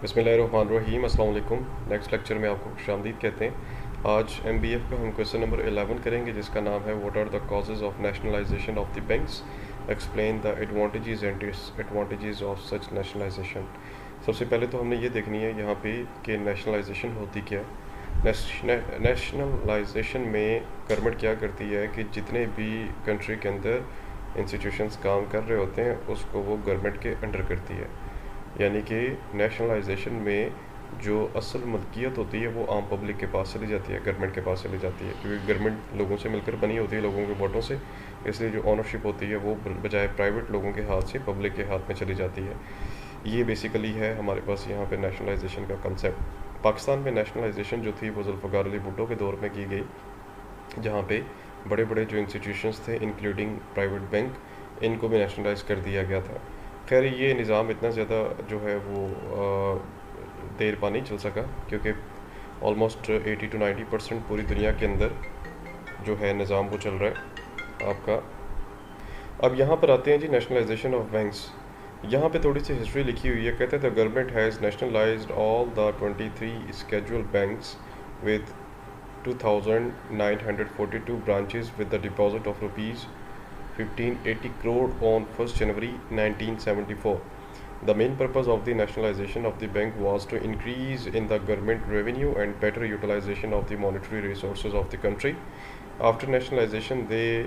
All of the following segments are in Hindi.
बिस्मिल्लाहिर्रहमानिर्रहीम अस्सलाम वालेकुम। नेक्स्ट लेक्चर में आपको खुशामदीद कहते हैं। आज MBF का हम क्वेश्चन नंबर 11 करेंगे जिसका नाम है what are the causes of nationalisation of the banks, explain the advantages and disadvantages of such nationalisation. सबसे पहले तो हमने ये देखनी है यहाँ पे कि नेशनलाइजेशन होती क्या है। नेशनलाइजेशन में गवर्नमेंट क्या करती है कि जितने भी कंट्री के अंदर इंस्टीट्यूशंस काम कर रहे होते हैं उसको वो गवर्नमेंट के अंडर करती है। यानी कि नेशनलाइजेशन में जो असल मलकियत होती है वो आम पब्लिक के पास चली जाती है, गवर्नमेंट के पास चली जाती है, क्योंकि गवर्नमेंट लोगों से मिलकर बनी होती है, लोगों के वोटों से। इसलिए जो ओनरशिप होती है वो बजाय प्राइवेट लोगों के हाथ से पब्लिक के हाथ में चली जाती है। ये बेसिकली है हमारे पास यहाँ पे नेशनलाइजेशन का कंसेप्ट। पाकिस्तान में नेशनलाइजेशन जो थी वो जुल्फ़िकार अली भुट्टो के दौर में की गई, जहाँ पे बड़े बड़े जो इंस्टीट्यूशंस थे इंक्लूडिंग प्राइवेट बैंक, इनको भी नेशनलाइज कर दिया गया था। खैर ये निज़ाम इतना ज़्यादा जो है वो देर पा नहीं चल सका, क्योंकि ऑलमोस्ट 80 to 90% पूरी दुनिया के अंदर जो है निज़ाम वो चल रहा है आपका। अब यहाँ पर आते हैं जी नेशनलाइजेशन ऑफ बैंक्स। यहाँ पे थोड़ी सी हिस्ट्री लिखी हुई है। कहते हैं the government has nationalised all the 23 schedule banks with 2,942 branches with the deposit of rupees 1580 crore on 1st January 1974. The main purpose of the nationalization of the bank was to increase in the government revenue and better utilization of the monetary resources of the country. After nationalization, they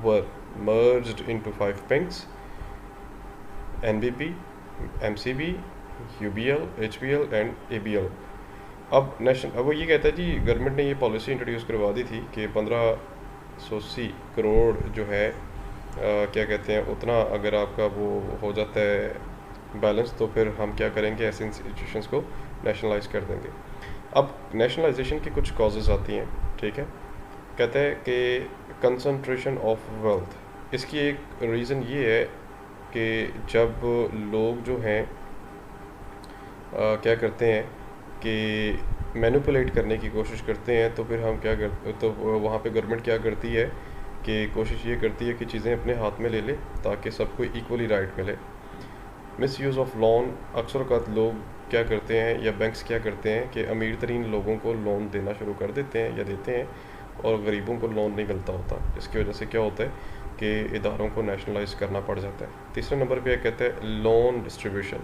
were merged into 5 banks: NBP, MCB, UBL, HBL and ABL. अब वो ये कहता है जी गवर्नमेंट ने ये पॉलिसी इंट्रोड्यूस करवा दी थी कि 1580 करोड़ जो है क्या कहते हैं उतना अगर आपका वो हो जाता है बैलेंस, तो फिर हम क्या करेंगे, ऐसे इंस्टीट्यूशंस को नेशनलाइज कर देंगे। अब नेशनलाइजेशन की कुछ कॉजेज़ आती हैं, ठीक है। कहते हैं कि कंसंट्रेशन ऑफ वेल्थ, इसकी एक रीज़न ये है कि जब लोग जो हैं क्या करते हैं कि मैनिपुलेट करने की कोशिश करते हैं, तो फिर हम क्या करते, तो वहाँ पे गवर्नमेंट क्या करती है कि कोशिश ये करती है कि चीज़ें अपने हाथ में ले ले ताकि सबको इक्वली राइट मिले। मिस यूज़ ऑफ लोन, अक्सर औक़ात लोग क्या करते हैं या बैंक्स क्या करते हैं कि अमीर तरीन लोगों को लोन देना शुरू कर देते हैं या देते हैं, और गरीबों को लोन नहीं मिलता होता। इसकी वजह से क्या होता है कि इदारों को नेशनलाइज करना पड़ जाता है। तीसरे नंबर पे कहते हैं लोन डिस्ट्रीब्यूशन।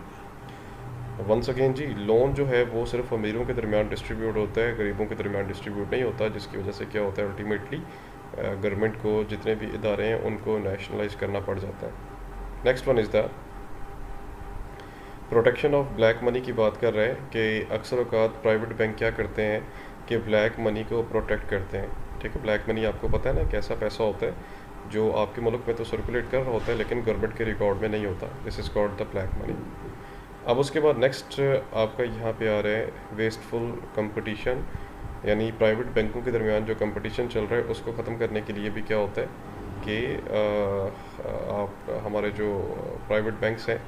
वंस अगेन जी, लोन जो है वो सिर्फ अमीरों के दरमियान डिस्ट्रीब्यूट होता है, गरीबों के दरमियान डिस्ट्रीब्यूट नहीं होता, जिसकी वजह से क्या होता है अल्टीमेटली गवर्नमेंट को जितने भी इदारे हैं उनको नेशनलाइज करना पड़ जाता है। Next one is the protection of black money की बात कर रहे हैं कि अक्सर औक़ात प्राइवेट बैंक क्या करते हैं कि ब्लैक मनी को प्रोटेक्ट करते हैं, ठीक है। ब्लैक मनी आपको पता है ना कैसा पैसा होता है जो आपके मुल्क में तो सर्कुलेट कर रहा होता है लेकिन गवर्नमेंट के रिकॉर्ड में नहीं होता। This is called the black money. अब उसके बाद नेक्स्ट आपका यहाँ पे आ रहा है वेस्टफुल कंपटीशन, यानी प्राइवेट बैंकों के दरमियान जो कंपटीशन चल रहा है उसको ख़त्म करने के लिए भी क्या होता है कि आप हमारे जो प्राइवेट बैंक्स हैं,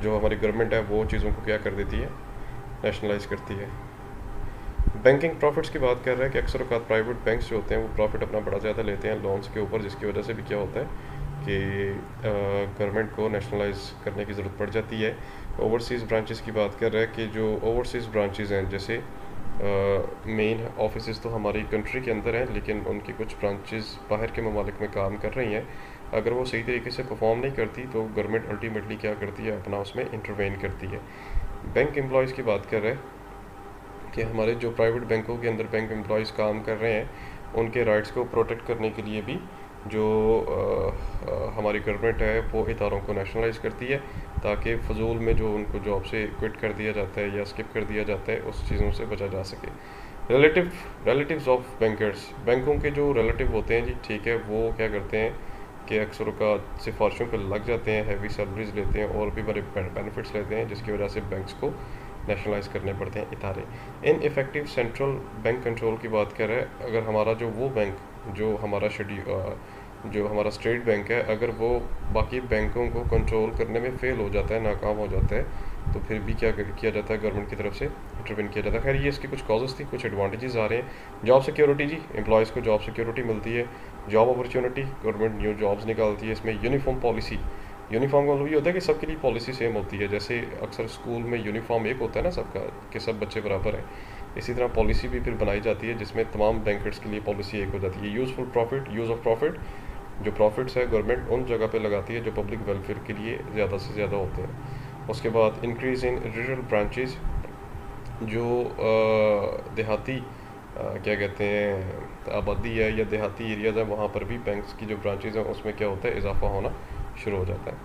जो हमारी गवर्नमेंट है, वो चीज़ों को क्या कर देती है, नेशनलाइज करती है। बैंकिंग प्रॉफिट्स की बात कर रहे हैं कि अक्सर औक़ात प्राइवेट बैंक्स जो होते हैं वो प्रॉफिट अपना बड़ा ज़्यादा लेते हैं लोन्स के ऊपर, जिसकी वजह से भी क्या होता है कि गवर्नमेंट को नेशनलाइज करने की ज़रूरत पड़ जाती है। ओवरसीज़ ब्रांचेस की बात कर रहे हैं कि जो ओवरसीज़ ब्रांचेस हैं, जैसे मेन ऑफिस तो हमारी कंट्री के अंदर हैं लेकिन उनकी कुछ ब्रांचेस बाहर के ममालिक में काम कर रही हैं, अगर वो सही तरीके से परफॉर्म नहीं करती तो गवर्नमेंट अल्टीमेटली क्या करती है, अपना उसमें इंटरवेन करती है। बैंक एम्प्लॉयज़ की बात कर रहे हैं कि हमारे जो प्राइवेट बैंकों के अंदर बैंक एम्प्लॉयज़ काम कर रहे हैं उनके राइट्स को प्रोटेक्ट करने के लिए भी जो हमारी गवर्नमेंट है वो इदारों को नेशनलाइज करती है, ताकि फजूल में जो उनको जॉब से क्विट कर दिया जाता है या स्किप कर दिया जाता है उस चीज़ों से बचा जा सके। रिलेटिव्स ऑफ बैंकर्स, बैंकों के जो रिलेटिव होते हैं जी, ठीक है, वो क्या करते हैं कि अक्सर का सिफारिशों पर लग जाते हैं, हैवी सैलरीज लेते हैं और भी बड़े बेनिफिट्स लेते हैं, जिसकी वजह से बैंक्स को नेशनलाइज करने पड़ते हैं इदारे। In effective central bank control की बात कर रहे हैं, अगर हमारा जो वो बैंक जो हमारा जो हमारा स्टेट बैंक है, अगर वो बाकी बैंकों को कंट्रोल करने में फेल हो जाता है, नाकाम हो जाता है, तो फिर भी क्या किया जाता है, गवर्नमेंट की तरफ से इंटरवेन किया जाता है। खैर ये इसकी कुछ कॉजेज़ थी, कुछ एडवांटेजेस आ रहे हैं। जॉब सिक्योरिटी जी, एम्प्लॉयज़ को जॉब सिक्योरिटी मिलती है। Job opportunity, government new jobs निकालती है। इसमें यूनिफॉर्म पॉलिसी, यूनिफॉर्म का मतलब ये होता है कि सबके लिए पॉलिसी सेम होती है। जैसे अक्सर स्कूल में यूनिफॉर्म एक होता है ना सबका, कि सब बच्चे बराबर हैं, इसी तरह पॉलिसी भी फिर बनाई जाती है जिसमें तमाम बैंकर्स के लिए पॉलिसी एक हो जाती है। Useful profit, use of profit, जो प्रॉफिट्स है गवर्नमेंट उन जगह पे लगाती है जो पब्लिक वेलफेयर के लिए ज़्यादा से ज़्यादा होते हैं। उसके बाद इंक्रीज़ इन रूरल ब्रांचेज, जो देहाती क्या कहते हैं आबादी है या देहाती एरियाज़ है, वहाँ पर भी बैंक्स की जो ब्रांचेज़ हैं उसमें क्या होता है, इजाफा होना शुरू हो जाता है।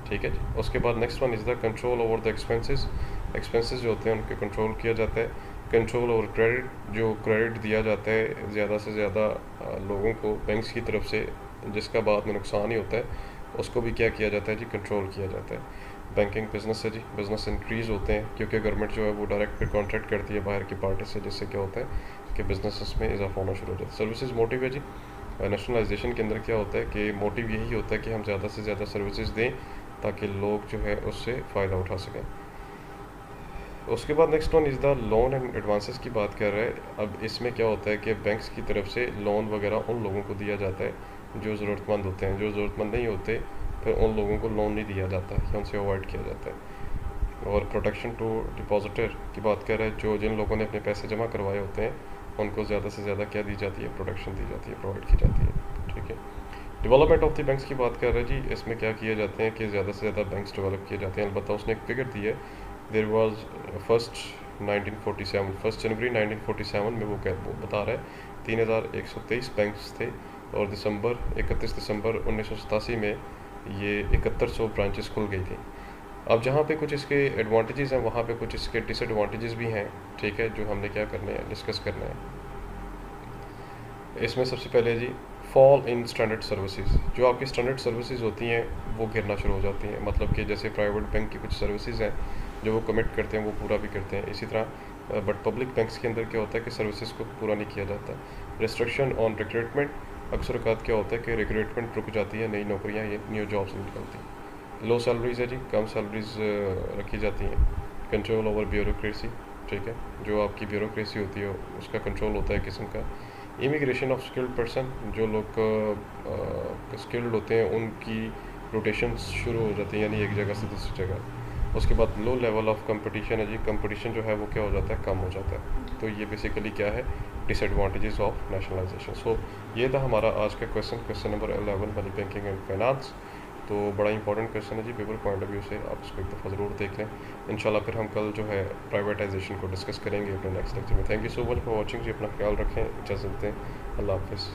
ठीक है जी। उसके बाद next one is the control over the expenses. Expenses जो होते हैं उनके कंट्रोल किया जाता है। कंट्रोल ओवर क्रेडिट, जो क्रेडिट दिया जाता है ज़्यादा से ज़्यादा लोगों को बैंक्स की तरफ से, जिसका बाद में नुकसान ही होता है, उसको भी क्या किया जाता है जी, कंट्रोल किया जाता है। बैंकिंग बिजनेस है जी, बिजनेस इंक्रीज़ होते हैं क्योंकि गवर्नमेंट जो है वो डायरेक्ट फिर कॉन्ट्रैक्ट करती है बाहर की पार्टी से, जिससे क्या होता है कि बिजनेस में इजाफा होना शुरू हो जाता है। सर्विसेज मोटिव है जी, नेशनलाइजेशन के अंदर क्या होता है कि मोटिव यही होता है कि हम ज़्यादा से ज़्यादा सर्विसेज दें ताकि लोग जो है उससे फ़ायदा उठा सकें। उसके बाद next one is the loan and advances की बात कर रहे हैं। अब इसमें क्या होता है कि बैंक्स की तरफ से लोन वगैरह उन लोगों को दिया जाता है जो ज़रूरतमंद होते हैं। जो ज़रूरतमंद नहीं होते फिर उन लोगों को लोन नहीं दिया जाता है या उनसे अवॉइड किया जाता है। और प्रोटेक्शन टू डिपॉजिटर की बात कर रहे हैं, जो जिन लोगों ने अपने पैसे जमा करवाए होते हैं उनको ज़्यादा से ज़्यादा क्या दी जाती है, प्रोटेक्शन दी जाती है, प्रोवाइड की जाती है। ठीक है। डेवलपमेंट ऑफ द बैंक्स की बात कर रहे हैं जी, इसमें क्या किए जाते हैं कि ज़्यादा से ज़्यादा बैंक्स डेवलप किए जाते हैं। अलबत्ता उसने एक फिगर दी है, देर वॉज फर्स्ट 1947, 1 जनवरी 1947 में वो बता रहा है 3123 बैंक्स थे और 31 दिसंबर 1987 में ये 7100 ब्रांचेस खुल गई थी। अब जहाँ पे कुछ इसके एडवांटेजेस हैं वहाँ पे कुछ इसके डिसएडवांटेजेस भी हैं। ठीक है, जो हमने क्या करने हैं, डिस्कस करना है। इसमें सबसे पहले जी फॉल इन स्टैंडर्ड सर्विसेज, जो आपकी स्टैंडर्ड सर्विसेज होती हैं वो गिरना शुरू हो जाती हैं। मतलब कि जैसे प्राइवेट बैंक की कुछ सर्विसेज हैं जो वो कमिट करते हैं वो पूरा भी करते हैं, इसी तरह बट पब्लिक बैंक्स के अंदर क्या होता है कि सर्विसेज को पूरा नहीं किया जाता। रिस्ट्रिक्शन ऑन रिक्रूटमेंट, अक्सर औकात क्या होता है कि रिक्रूटमेंट रुक जाती है, नई नौकरियाँ या न्यू जॉब्स नहीं निकलती। लो सैलरीज है जी, कम सैलरीज रखी जाती हैं। कंट्रोल ओवर ब्यूरोक्रेसी, ठीक है, जो आपकी ब्यूरोक्रेसी होती है उसका कंट्रोल होता है किस्म का। इमिग्रेशन ऑफ स्किल्ड पर्सन, जो लोग स्किल्ड होते हैं उनकी रोटेशन शुरू हो जाती है, यानी एक जगह से दूसरी जगह। उसके बाद लो लेवल ऑफ कंपटीशन है जी, कंपटीशन जो है वो क्या हो जाता है, कम हो जाता है। तो ये बेसिकली क्या है, डिसएडवांटेजेस ऑफ नेशनलाइजेशन। सो ये था हमारा आज का question number 11, money banking and finance. तो बड़ा इंपॉर्टेंट क्वेश्चन है जी, पेपर पॉइंट ऑफ व्यू से आप इसको एक दफ़ा ज़रूर देख लें। इंशाल्लाह फिर हम कल जो है प्राइवेटाइजेशन को डिस्कस करेंगे अपने नेक्स्ट लेक्चर में। Thank you so much for watching जी, अपना ख्याल रखें, इजाज़त दें, अल्लाह हाफ़िज़।